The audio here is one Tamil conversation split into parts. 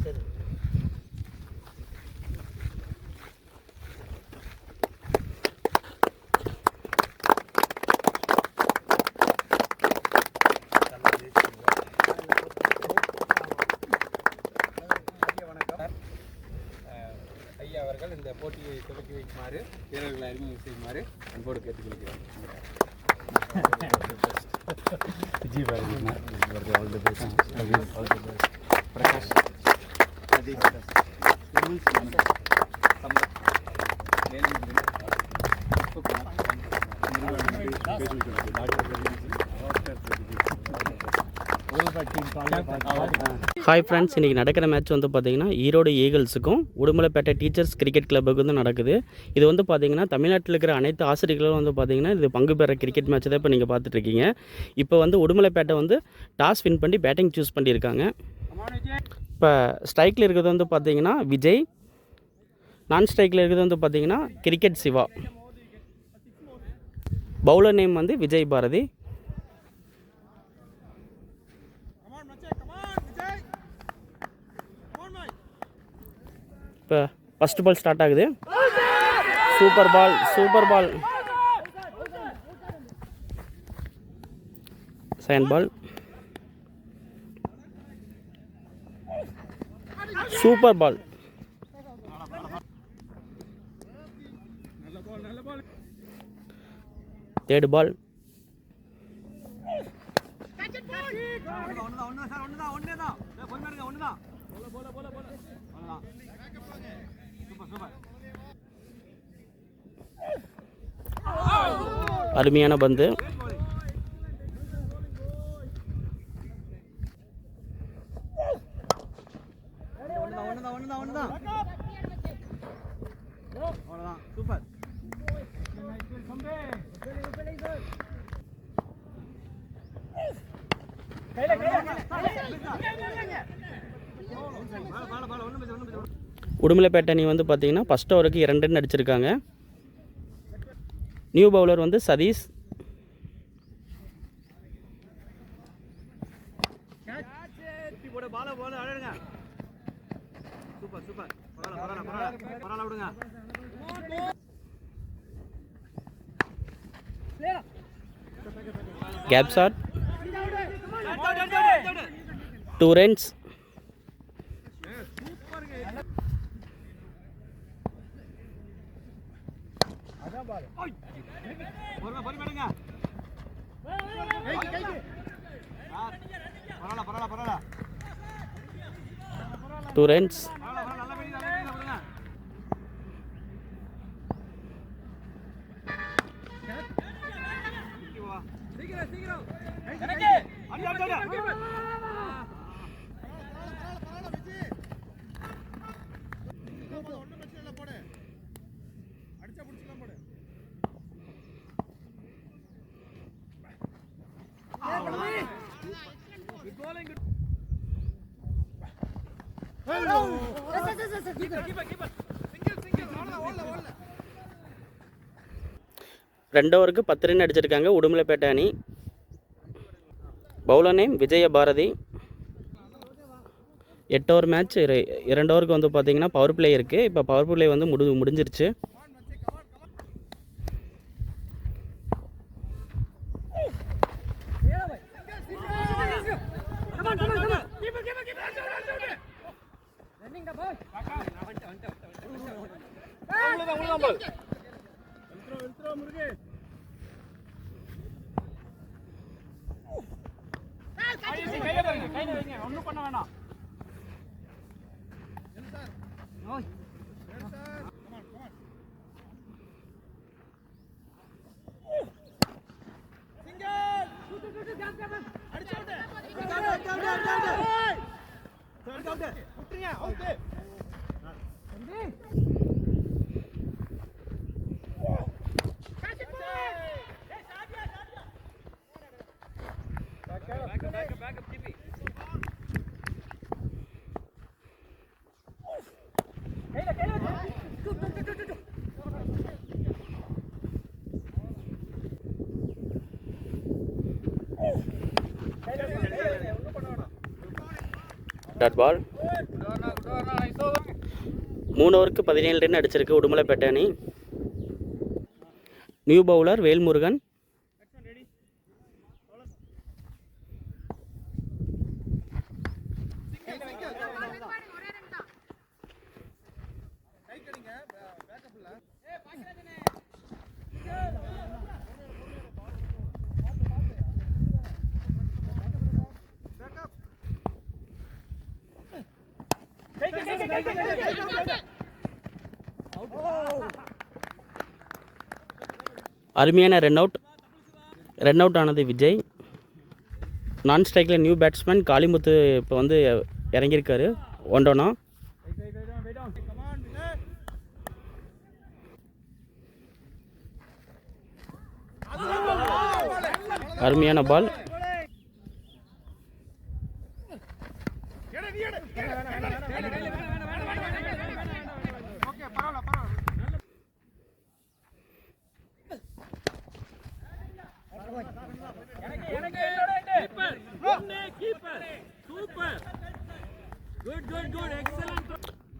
ஐயா அவர்கள் இந்த போட்டியை துவக்கி வைக்குமாறு வீரர்களை அறிமுகம் செய்யுமாறு அன்போடு கேட்டுக்கொள்கிறேன். பிரகாஷ் ஹாய் ஃப்ரெண்ட்ஸ், இன்றைக்கி நடக்கிற மேட்ச் வந்து பார்த்திங்கன்னா ஈரோடு ஈகிள்ஸுக்கும் உடுமலைப்பேட்டை டீச்சர்ஸ் கிரிக்கெட் கிளப்புக்கு வந்து நடக்குது. இது வந்து பார்த்திங்கன்னா தமிழ்நாட்டில் இருக்கிற அனைத்து ஆசிரியர்களும் வந்து பார்த்திங்கன்னா இது பங்கு பெற கிரிக்கெட் மேட்ச் தான் இப்போ நீங்கள் பார்த்துட்ருக்கீங்க. இப்போ வந்து உடுமலைப்பேட்டை வந்து டாஸ் வின் பண்ணி பேட்டிங் சூஸ் பண்ணியிருக்காங்க. இப்போ ஸ்ட்ரைக்கில் இருக்கிறது வந்து பார்த்திங்கன்னா விஜய், நான் ஸ்ட்ரைக்கில் இருக்கிறது வந்து பார்த்திங்கன்னா கிரிக்கெட் சிவா, பவுலர் நேம் வந்து விஜய் பாரதி. இப்போ ஃபஸ்ட் பால் ஸ்டார்ட் ஆகுது. சூப்பர் பால், சூப்பர் பால். செகண்ட் பால், சூப்பர் பால். தேர்ட் பால், அருமையான பந்து. உடுமலைப்பேட்டை அணி வந்து பார்த்தீங்கன்னா ஃபஸ்ட் ஓவருக்கு 2 ரன் அடிச்சிருக்காங்க. நியூ பவுலர் வந்து Sathish. Gap shot, 2 runs. Two runs. ரெண்டு ஓவருக்கு 10 ரன் அடிச்சிருக்காங்க உடுமலைப்பேட்டை அணி. Bowler name Vijaya Bharathi. 8 over match. 2 ஓவருக்கு வந்து பார்த்தீங்கன்னா பவர் பிளே இருக்குது. இப்போ பவர் பிளே வந்து முடிஞ்சிருச்சு. ஒன்றும் பண்ண வேணாம். Dot ball. 3 ஓவருக்கு 17 ரன் அடிச்சிருக்கு உடுமலைப்பேட்டை அணி. New bowler Velmurugan. அருமையான ரன் அவுட் ஆனது விஜய். நான் ஸ்ட்ரைக்கில் நியூ பேட்ஸ்மேன் காளிமுத்து இப்போ வந்து இறங்கியிருக்காரு. ஒண்டோனா அருமையான பால்.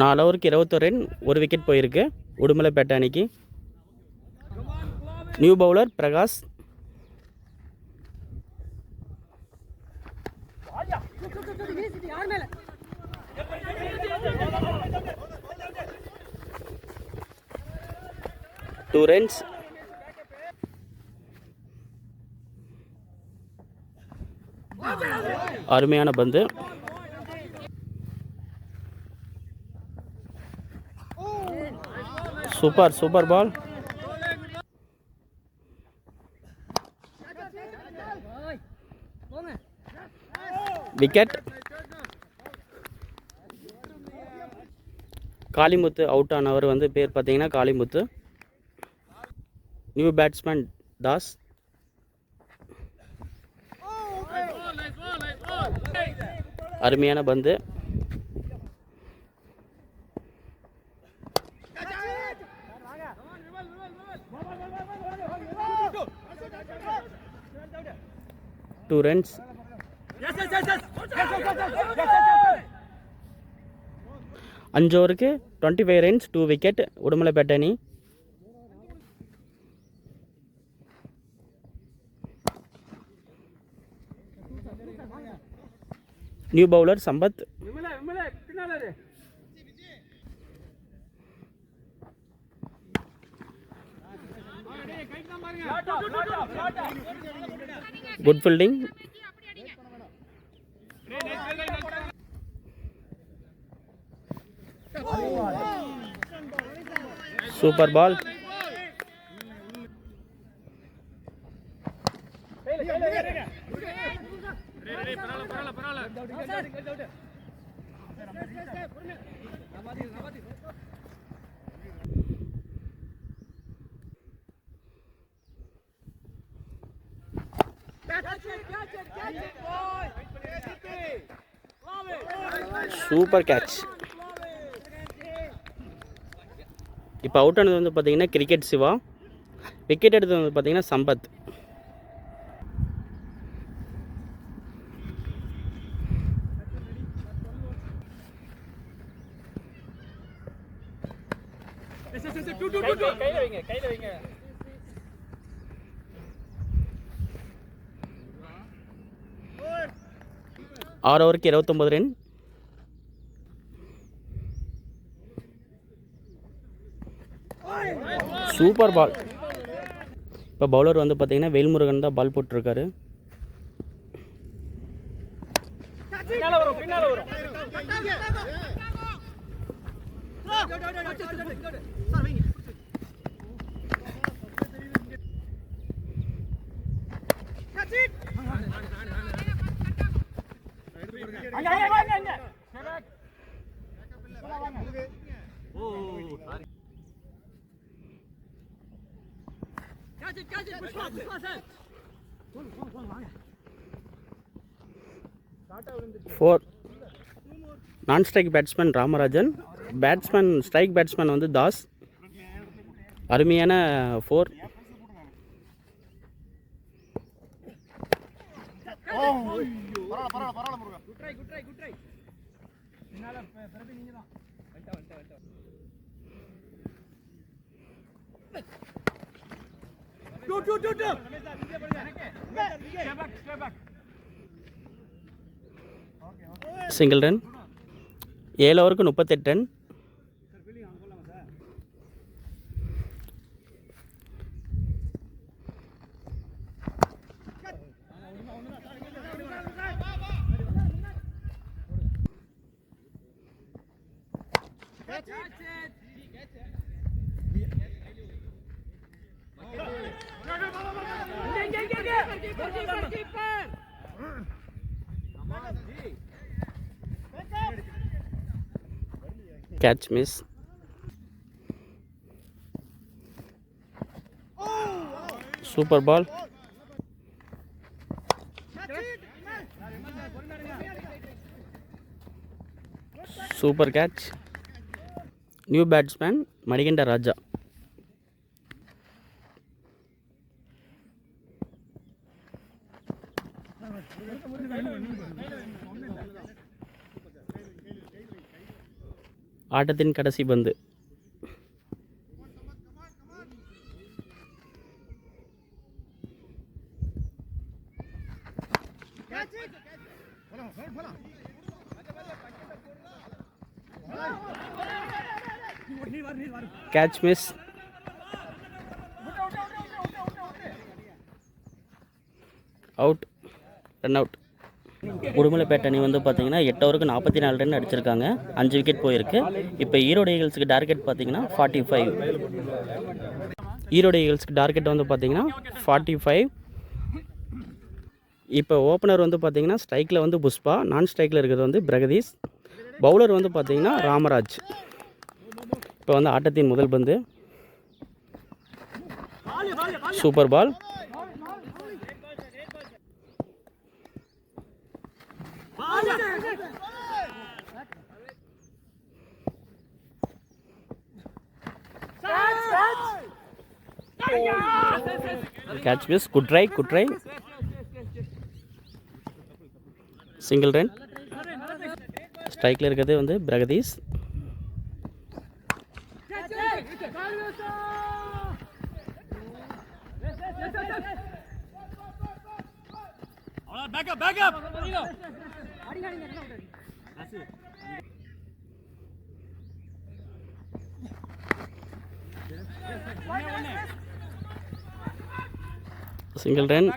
நாலு ஓவருக்கு 21 ரன், ஒரு விக்கெட் போயிருக்கு உடுமலைப்பேட்டை அணிக்கு. New bowler Prakash. Two runs. அருமையான பந்து. Super ball. Wicket. Kalimuthu out ஆனவர் வந்து பேர் பார்த்தீங்கன்னா காளிமுத்து. New batsman Das. அருமையான பந்து. Two runs. 5 ஓவருக்கு 25 ரன்ஸ், 2 விக்கெட் உடுமலைப்பேட்டை அணி. New bowler Sampath. Good fielding. Super ball. Super catch. இப்போ அவுட் ஆனது வந்து பார்த்தீங்கன்னா கிரிக்கெட் சிவா. விக்கெட் எடுத்தது வந்து பார்த்தீங்கன்னா சம்பத். ஆறு ஓவருக்கு 29 ரன். சூப்பர் பால். இப்போ பவுலர் வந்து பார்த்தீங்கன்னா வேல்முருகன் தான் பால் போட்டிருக்காரு. ஃபோர். நான் strike batsman Ramarajan. Strike batsman வந்து தாஸ். அருமையான 4. Single run. 7 ஓவருக்கு 38 run. Catch miss. Super ball. Super catch. New batsman Manikanda Raja. ஆட்டத்தின் கடைசி பந்து. Catch miss. Out. Run out. Udumalaipettai அணி வந்து பார்த்தீங்கன்னா 8 ஓவருக்கு 44 ரன் அடிச்சிருக்காங்க. 5 விக்கெட் போயிருக்கு. இப்போ ஈரோடு ஈகிள்ஸுக்கு டார்கெட் பார்த்தீங்கன்னா 45. ஈரோடு ஈகிள்ஸுக்கு டார்கெட் வந்து பார்த்தீங்கன்னா 45. இப்போ ஓப்பனர் வந்து பார்த்தீங்கன்னா ஸ்ட்ரைக்கில் வந்து புஷ்பா, நான் ஸ்ட்ரைக்கில் இருக்கிறது வந்து பிரகதீஷ், பவுலர் வந்து பார்த்தீங்கன்னா ராமராஜ். இப்போ வந்து ஆட்டத்தின் முதல் பந்து. Super ball. Catch miss. Good try, good try. Single run. ஸ்ட்ரைக்கில் இருக்கிறது வந்து Pragadeesh. Single run.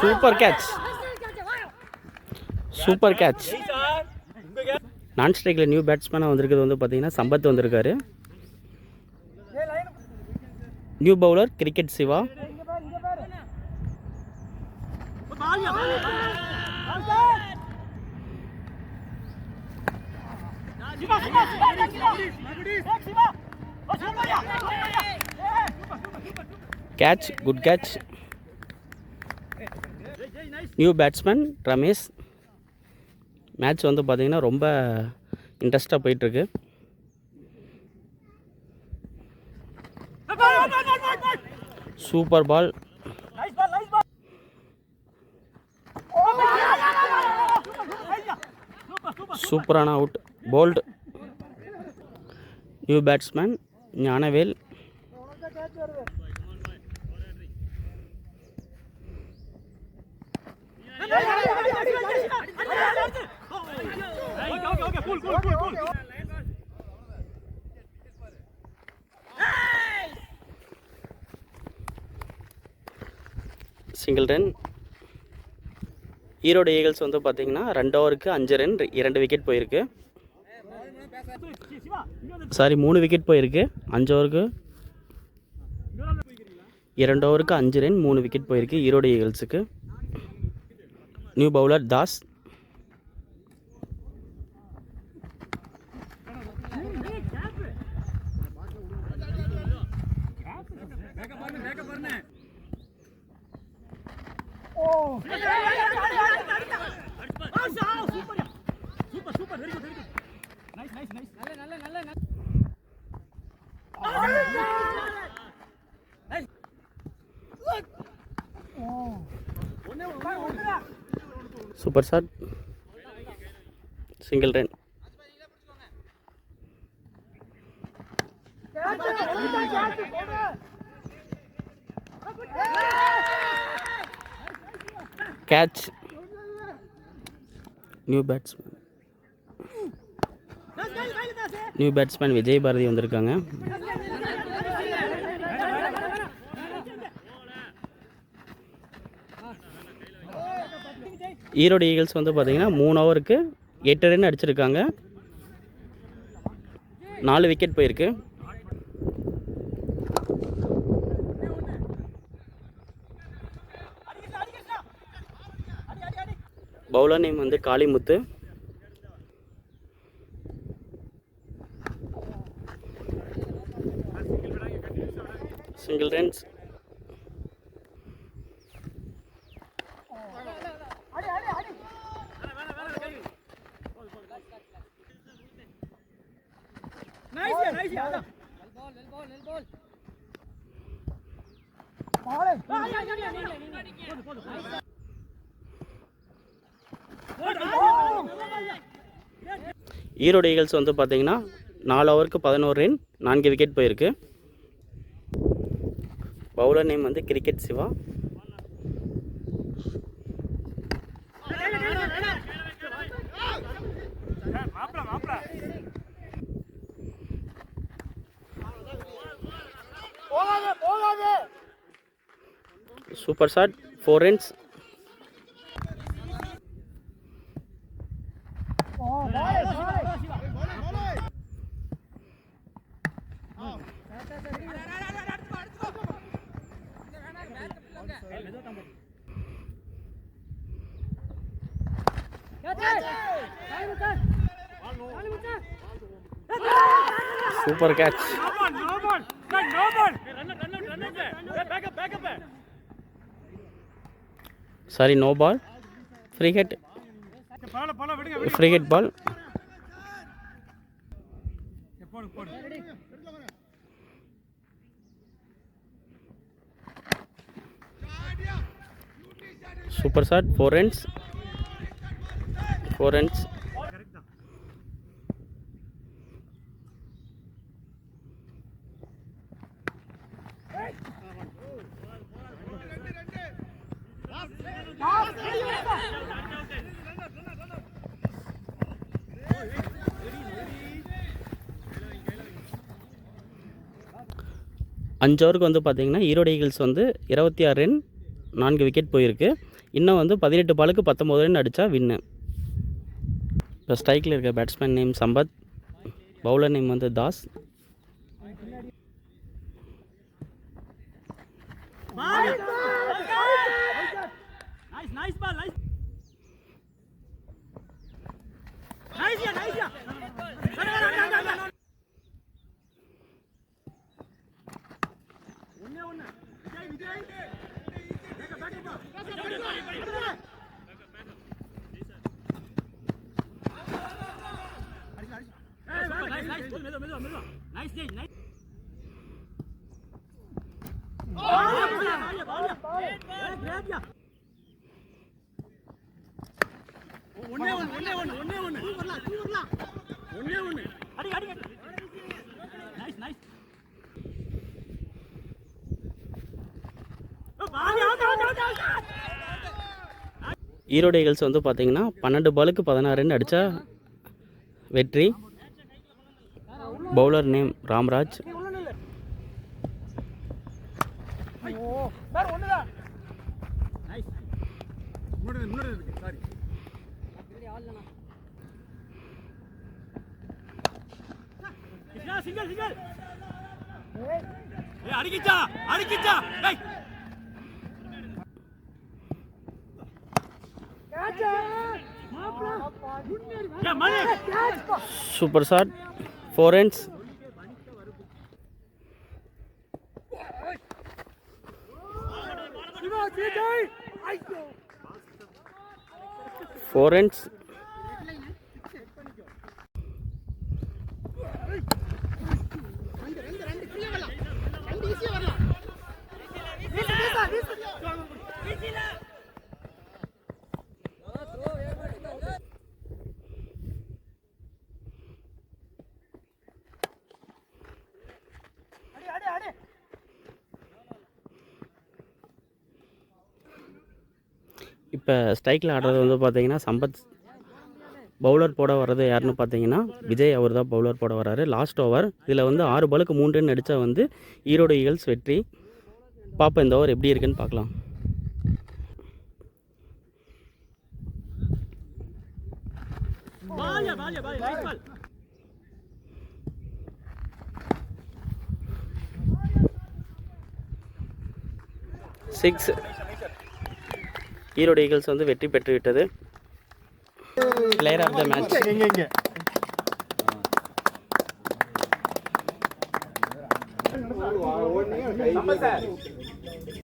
Super catch, super catch. நான் ஸ்ட்ரைக்கில் நியூ பேட்ஸ்மேனாக வந்திருக்கிறது வந்து பார்த்தீங்கன்னா சம்பத் வந்திருக்காரு. New bowler cricket Siva. Catch, good catch. New batsman Ramesh. Match வந்து பார்த்தீங்கன்னா ரொம்ப இன்ட்ரெஸ்டாக போயிட்டுருக்கு. Super ball. சூப்பரான out. Bowled. New batsman Gnanavel. Single run. Erode eagles வந்து பார்த்தீங்கன்னா 2 ஓவருக்கு 5 ரன், 2 விக்கெட் போயிருக்கு. சாரி, 3 விக்கெட் போயிருக்கு. 5 ஓவருக்கு 2 ஓவருக்கு 5 ரன், 3 விக்கெட் போயிருக்கு ஈரோடு ஈகிள்ஸுக்கு. New bowler Das. Super shot, single run. Catch. New batsman Vijay Bharathi வந்திருக்காங்க. ஈரோடு ஈகிள்ஸ் வந்து பார்த்தீங்கன்னா 3 ஓவருக்கு 8 ரன் அடிச்சிருக்காங்க. 4 விக்கெட் போயிருக்கு. பவுலர் நேம் வந்து Kalimuthu. Single runs. Erode eagles வந்து பார்த்தீங்கன்னா 4 ஓவருக்கு 11 ரன், 4 விக்கெட் போயிருக்கு. பவுலர் நேம் வந்து cricket Siva. Super shot, 4 runs. Super catch. Sorry, no ball. Free hit ball. Super shot, 4 runs. அஞ்சு ஓவருக்கு வந்து பார்த்தீங்கன்னா ஈரோடு ஈகிள்ஸ் வந்து 26 ரன், 4 விக்கெட் போயிருக்கு. இன்னும் வந்து 18 பாலுக்கு 19 ரன் அடித்தா வின்னு. இப்போ ஸ்ட்ரைக்கில் இருக்க batsman name Sampath. Bowler name வந்து தாஸ். ஈரோடு ஈகிள்ஸ் வந்து பார்த்தீங்கன்னா 12 பாலுக்கு 16 ரன் அடித்தா வெற்றி. Bowler name Ramraj. Super shot, 4 runs. இப்போ ஸ்ட்ரைக்கில் ஆடுறது வந்து பார்த்தீங்கன்னா சம்பத். பவுலர் போட வர்றது யாருன்னு பார்த்தீங்கன்னா விஜய், அவர் தான் பவுலர் போட வர்றாரு. லாஸ்ட் ஓவர் இதில் வந்து 6 பாலுக்கு 3 ரன் அடித்தா வந்து ஈரோடு ஈகிள்ஸ் வெற்றி. பார்ப்போம் இந்த ஓவர் எப்படி இருக்குன்னு பார்க்கலாம். சிக்ஸ். ஈரோடு ஈகிள்ஸ் வந்து வெற்றி பெற்று விட்டது. Player of the match